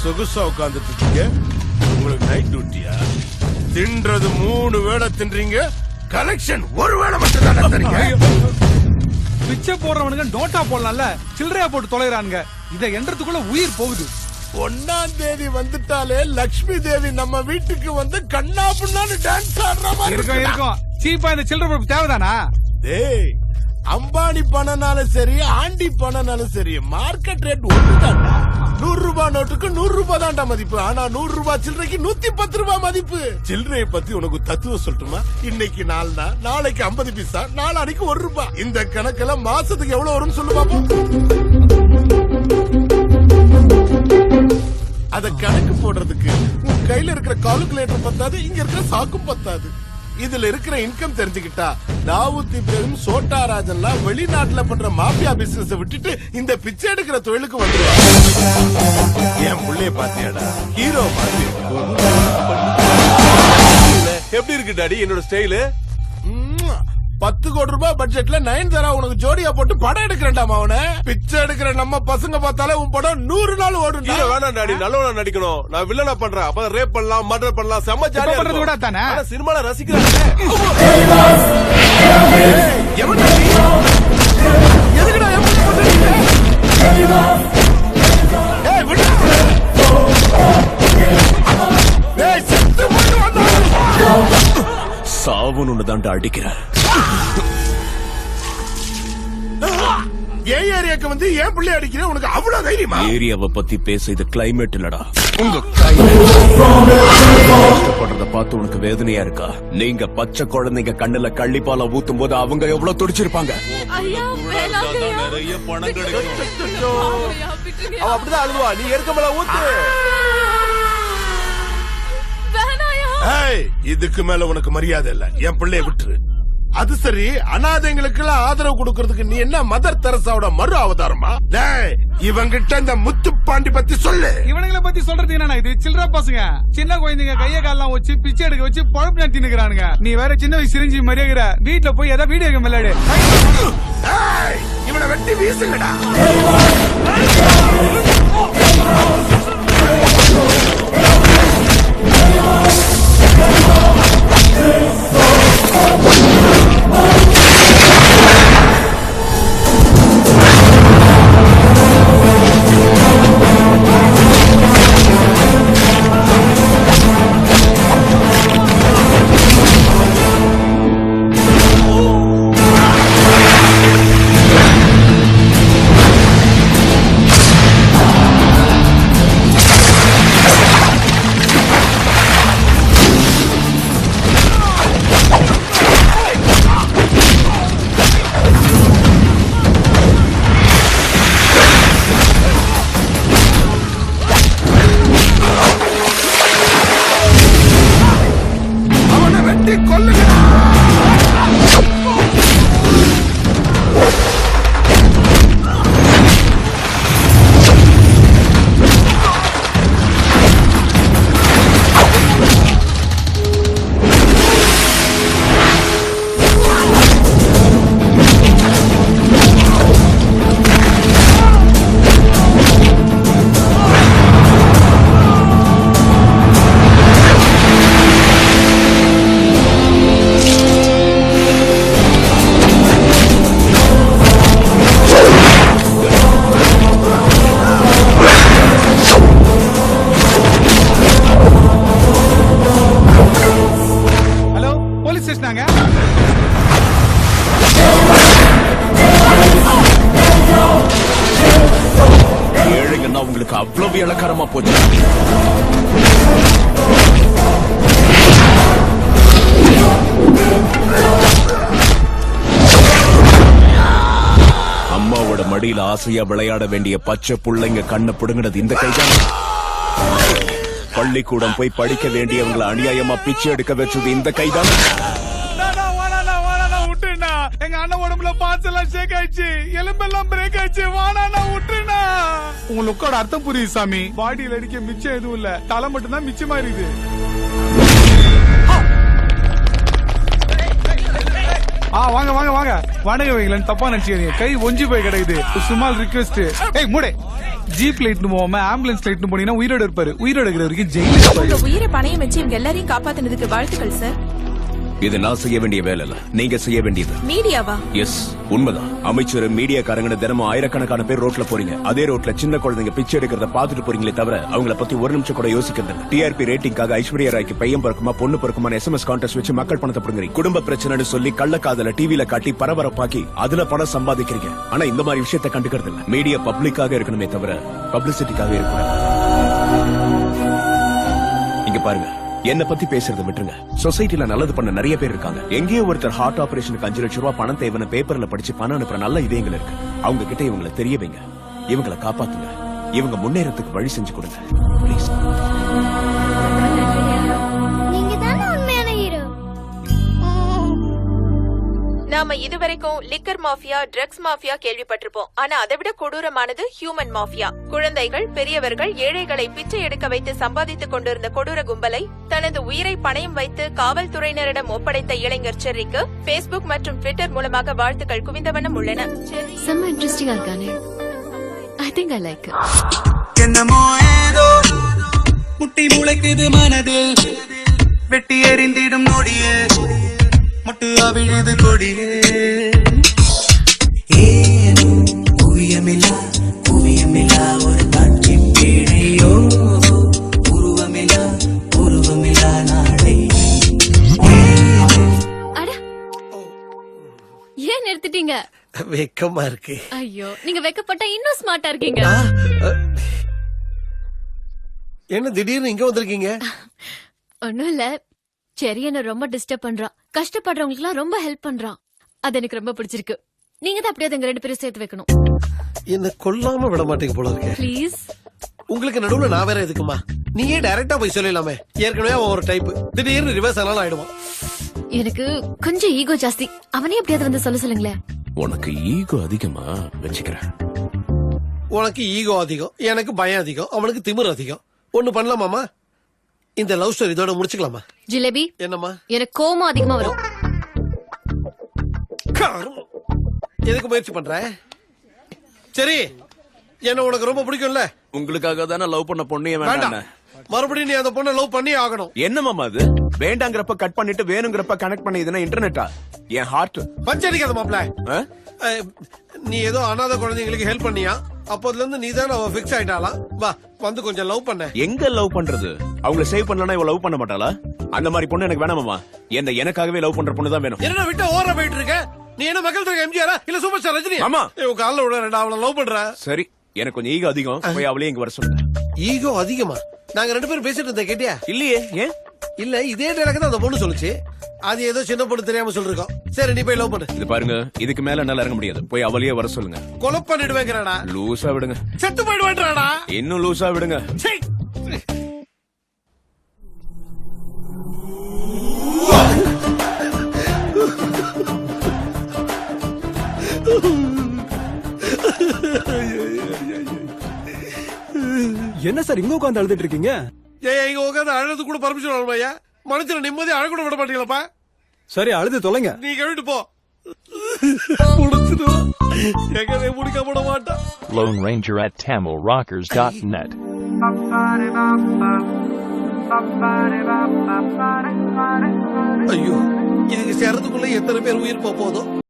சொகுசா உட்கார்ந்துட்டு இருக்கீங்க. உங்களுக்கு நைட் டியூட்டியா? தின்றது 3 வேளை தின்றீங்க, கலெக்ஷன் 1 வேளை மட்டும் தான் தரீங்க. பிச்சை போடுறவனுங்க நோட்டா போடலாம்ல, சில்லறையா போட்டு தொலைறானுங்க. இதை என்றதுக்குள்ள உயிர் போகுது. 1ஆம் தேதி வந்துட்டாலே லட்சுமி தேவி நம்ம வீட்டுக்கு வந்து கண்ணா புண்ணான்னு டான்ஸ் ஆடுற மாதிரி இருக்கும். சீப்பா இந்த சில்லறை பொறுப்பு தேவைதானா? டேய், அம்பானி பணனாலும் சரி, ஆண்டி பணனாலும் சரி, மார்க்கெட் ரேட் ஒண்ணுதான்டா. 100 ரூபாய் நோட்டுக்கு 100 ரூபாய் தான்டா மதிப்பு. ஆனா 100 ரூபாய் சில்லறைக்கு 110 ரூபாய் மதிப்பு. சில்லறையை பத்தி உனக்கு தத்துவம் சொல்லட்டுமா? இன்னைக்கு 4 நாள், நாளைக்கு 50 பைசா, நாளைக்கு 1 ரூபாய். இந்த கணக்கெல்லாம் மாசத்துக்கு எவ்வளவு வரும்னு சொல்லு பாப்போம். அத கணக்கு போடுறதுக்கு உன் கையில இருக்கிற கால்குலேட்டர் பத்தாது, இங்க இருக்கிற சாக்கும் பத்தாது. இதுல இருக்கிற இன்கம் தெரிஞ்சுக்கிட்டா தாவூத் இப்ராஹிம், சோட்டா ராஜன்லாம் வெளிநாட்டுல பண்ற மாஃபியா பிசினஸ் விட்டுட்டு இந்த பிச்சை எடுக்கிற தொழிலுக்கு வந்துருவாங்க. என் புள்ளைய பாத்தியாடா, ஹீரோ மாதிரி. எப்படி இருக்கு டாடி என்னோட ஸ்டைலு? 10 கோடி ரூபாய் பட்ஜெட்ல 9 தரா உனக்கு ஜோடியா போட்டு படம் எடுக்கிறேன்டா அவன. பிச்சை எடுக்கிற நம்ம பசங்க பார்த்தாலே உன் படம் 100 நாள் ஓடும். வேணாம் டாடி, நல்லவனா நடிக்கணும். நான் வில்லனா பண்றேன், அப்ப ரேப் பண்ணலாம், மர்டர் பண்ணலாம், செம்ம ஜாலியா பண்றது கூட தானே. சினிமால ரசிக்கிறாங்க. எதுக்குடா சாவுன்னு தாண்டா அடிக்கிறேன். ஏன் ஏரியாக்கு வந்து ஏன் பிள்ளை அடிக்கிறேன்? உனக்கு அவ்வளவு தைரியமா? ஏரியாவை பத்தி பேச இது கிளைமேட் இல்லடா, உங்க கஷ்டப்படுறத பார்த்து உனக்கு வேதனையா இருக்கா? நீங்க பச்சை குழந்தைங்க கண்ணுல கள்ளிப்பால ஊத்தும் போது அவங்க எவ்வளவு துடிச்சிருப்பாங்க. நிறைய பணம் கிடைக்கும். அப்படிதான் அழுவா. நீ எருக்கமல ஊத்து. இதுக்கு மேல உனக்கு மரியாதை இல்ல. என் பிள்ளைய விட்டுரு. அது சரி, அனாதைங்களுக்கு எல்லாம் ஆதரவு கொடுக்கறதுக்கு நீ என்ன மதர் தெரசாவோட மறு அவதாரமா? இவங்கிட்ட இந்த முத்துப்பாண்டி பத்தி சொல்லு. இவனுங்களை பத்தி சொல்றது என்னன்னா, இது சில்லற பசங்க, சின்ன குழந்தைங்க கைய காலெல்லாம் வச்சு பிச்சை எடுக்க வச்சு பழப்பு நடத்தி நிக்கிறானுங்க. நீ வேற சின்ன வயசு சிரிஞ்சி மரியாகிற. வீட்டுல போய் ஏதாவது வீடியோ கேம் விளையாடு. இவனை வெட்டி வீசுங்கடா. ஏழைங்கன்னா உங்களுக்கு அவ்வளவு இலக்காரமா போச்சு. அம்மாவோட மடியில ஆசையா விளையாட வேண்டிய பச்சை புள்ளைங்க கண்ணை பிடுங்கினது இந்த கைதான். பள்ளிக்கூடம் போய் படிக்க வேண்டியவங்களை அநியாயமா பிச்சை எடுக்க வச்சது இந்த கைதான். எங்க அண்ணன் உடம்புல பார்ட்ஸ் எல்லாம் ஷேக் ஆயிடுச்சு, எலும்பெல்லாம் பிரேக் ஆயிடுச்சு. வானா விட்டுனா. உங்க லுக்கோட அர்த்தம் புரியுது சாமி. பாடியில அடிக்க மிச்சம் எதுவும் இல்ல, தலை மட்டும் தான் மிச்சமா இருக்குது. வாங்க வாங்க வாங்க வணங்க வைக்கலன்னு தப்பா நினைச்சுக்காதீங்க. கை ஒஞ்சி போய் கிடைக்குது. Small request. ஏய் மூடே. ஜீப் லைட்னு போகாம ஆம்புலன்ஸ் லைட்னு போனீங்கன்னா உயிரோட இருப்பாரு. உயிரோட இருக்கிற வரைக்கும் ஜெயில உங்க உயிரை பணையம் வச்சு இவங்க எல்லாரையும் காப்பாத்தினதுக்கு வாழ்த்துக்கள் சார். இது நான் செய்ய வேண்டிய வேலை இல்ல, நீங்க செய்ய வேண்டியது. மீடியாவா? எஸ், உண்மைதான். அமைச்சர் மீடியாக்காரங்க தினமும் ஆயிரக்கணக்கான பேர் ரோட்ல போறீங்க. அதே ரோட்ல சின்ன குழந்தைங்க பிச்சை எடுக்கிறத பாத்துட்டு போறீங்களே தவிர அவங்கள பத்தி ஒரு நிமிஷம் கூட யோசிக்கிறது. டிஆர்பி ரேட்டிங்காக ஐஸ்வர்யா ராய்க்கு பையன் பிறக்குமா பொண்ணு பிறக்குமான எஸ்எம்எஸ் கான்டெஸ்ட் வச்சு மக்கள் பணத்தை பிடுங்குறீங்க. குடும்ப பிரச்சனைன்னு சொல்லி கள்ளக்காதல டிவில காட்டி பரபரப்பாக்கி அதுல பணம் சம்பாதிக்கிறீங்க. ஆனா இந்த மாதிரி விஷயத்தை கண்டுக்கிறது இல்ல. மீடியா பப்ளிக்காக இருக்கணுமே தவிர பப்ளிசிட்டிக்காக இருக்கணும். இங்க பாருங்க, என்ன பத்தி பேசுறத விட்டுருங்க. சொசைட்டில நல்லது பண்ண நிறைய பேர் இருக்காங்க. எங்கேயோ ஒருத்தர் ஹார்ட் ஆபரேஷனுக்கு 5 லட்சம் ரூபாய் பணம் தேவைன்னு பேப்பர்ல படிச்சு பணம் அனுப்புற நல்ல இதயங்கள் இருக்கு. அவங்க கிட்ட இவங்களை தெரிய வைங்க. இவங்களை காப்பாத்துங்க. இவங்க முன்னேறத்துக்கு வழி செஞ்சு கொடுங்க ப்ளீஸ். நீங்க தானே உண்மையான ஹீரோ. நாம இதுவரைக்கும் லிக்கர் மாஃபியா, ட்ரக்ஸ் மாஃபியா கேள்விப்பட்டிருப்போம். ஆனா அதை விட கொடூரமானது ஹியூமன் மாஃபியா. குழந்தைகள், பெரியவர்கள், ஏழைகளை பிச்சை எடுக்க வைத்து சம்பாதித்துக் கொண்டிருந்த கொடூர கும்பலை தனது உயிரை பணயம் வைத்து காவல்துறையினரிடம் ஒப்படைத்த இளைஞர் செர்ரிக்கு பேஸ்புக் மற்றும் ட்விட்டர் மூலமாக வாழ்த்துக்கள் குவிந்த வண்ணம் உள்ளன. செம்ம இன்ட்ரெஸ்டிங்கா இருக்கானே. ஐ திங்க் ஐ லைக் என்னமோ ஏதோ முட்டி முளைக்குது மனதில், வெட்டி எறிந்திடும் நொடியே முட்டு அவிழுது கொடியே. ஏனோ புவியமில்லா ஒரு காட்சி பேழையோ, உருவமில்லா நாளை. அட ஏன் நிறுத்திட்டீங்க? வெக்கமா இருக்கு. ஐயோ, நீங்க வெக்கப்பட்டா இன்னும் ஸ்மார்ட்டா இருக்கீங்க. என்ன திடீர்னு இங்க வந்திருக்கீங்க? ஒண்ணும் இல்ல, செரி என்ன ரொம்ப டிஸ்டர்ப் பண்றான். கஷ்டப்படுறவங்களுக்கு எல்லாம் ரொம்ப ஹெல்ப் பண்றான். அது எனக்கு ரொம்ப பிடிச்சிருக்கு. நீங்க தான் அப்படியே எங்க 2 பேரும் சேர்த்து வைக்கணும். என்ன கொல்லாம விட மாட்டீங்க போல இருக்கு. ப்ளீஸ். உங்களுக்கு நடுவுல நான் வேற எதுக்குமா? நீயே டைரக்டா போய் சொல்லலாமே. ஏற்கனவே அவன் ஒரு டைப், திடீர்னு ரிவர்ஸ் ஆனாலும் ஆயிடுவான். எனக்கு கொஞ்சம் ஈகோ ஜாஸ்தி. அவனே எப்படியாவது வந்து சொல்ல சொல்லுங்களேன். உனக்கு ஈகோ அதிகமா வச்சுக்கிறேன். உனக்கு ஈகோ அதிகம், எனக்கு பயம் அதிகம், அவனுக்கு திமிர் அதிகம். ஒண்ணு பண்ணலாமாமா? இந்த லவ் ஸ்டோரி இதோட முடிச்சுக்கலாமா? ஜிலேபி, என்னம்மா? எனக்கு கோவம் அதிகமா வரும். எதுக்கு முயற்சி பண்ற? சரி, என்ன உனக்கு ரொம்ப பிடிக்கும்ல? உங்களுக்காக தானே லவ் பண்ண பொண்ணைய வேண்டாம், வேண்டாம். மறுபடியும் நீ அந்த பொண்ணை லவ் பண்ணி ஆகணும். என்ன மாமா அது? வேண்டாங்கிறப்ப கட் பண்ணிட்டு வேணுங்கிறப்ப கனெக்ட் பண்ணி இதுனா இன்டர்நெட்டா? என் ஹார்ட் பச்சடிக்காத மாப்ள. நீ ஏதோ அனாதை குழந்தைங்களுக்கு ஹெல்ப் பண்ணியா? அப்போதுல இருந்து நீ தான் அவ பிக்ஸ் ஆயிட்டாலாம். வா வந்து கொஞ்சம் லவ் பண்ண. எங்க லவ் பண்றது? அவங்கள சேவ் பண்ணலனா இவ லவ் பண்ண மாட்டாளா? அந்த மாதிரி பொண்ணு எனக்கு வேணாமாமா. என்ன எனக்காகவே லவ் பண்ற பொண்ணு தான் வேணும். என்ன விட்டு ஓர போயிட்டு இருக்க? நீ என்ன மக்கள் தொகை எம்ஜிஆரா இல்ல சூப்பர் ஸ்டார் ரஜினி? ஆமா. இவன் கால்ல விட ரெண்டா அவளை லவ் பண்ற. சரி, எனக்கு கொஞ்சம் ஈகோ அதிகம். போய் அவளையும் இங்க வர சொல்லுங்க. ஈகோ அதிகமா? நாங்க 2 பேரும் பேசிட்டு இருந்த கேட்டியா? இல்லையே. ஏன்? இல்ல, இதே டைலாக் தான் அந்த பொண்ணு சொல்லுச்சு. அது ஏதோ சின்ன பொண்ணு தெரியாம சொல்லிருக்கோம். சரி, நீ போய் லவ் பண்ணு. இது பாருங்க, இதுக்கு மேல என்னால இறங்க முடியாது. போய் அவளையே வர சொல்லுங்க. கொலை பண்ணிடுவேங்கிறாடா. லூசா விடுங்க. செத்து போயிடுவேன்றாடா. இன்னும் லூசா விடுங்க. சீ. என்ன சார் இங்க உட்காந்து அழுதுட்டு இருக்கீங்க? ஏய், இங்க உட்காந்து அழுது கூட பர்மிஷன் வரலையா? மனுஷன் நிம்மதி அழ கூட விட மாட்டீங்களப்பா. சரி, அழுது தொலைங்க. நீ கவிட்டு போ. முடிச்சிடுவா. எங்கவே முடிக்க விட மாட்டான். Lone Ranger at TamilRockers.net. ஐயோ, இதுக்கு சேர்றதுக்குள்ள எத்தனை பேர் உயிர் போதோ?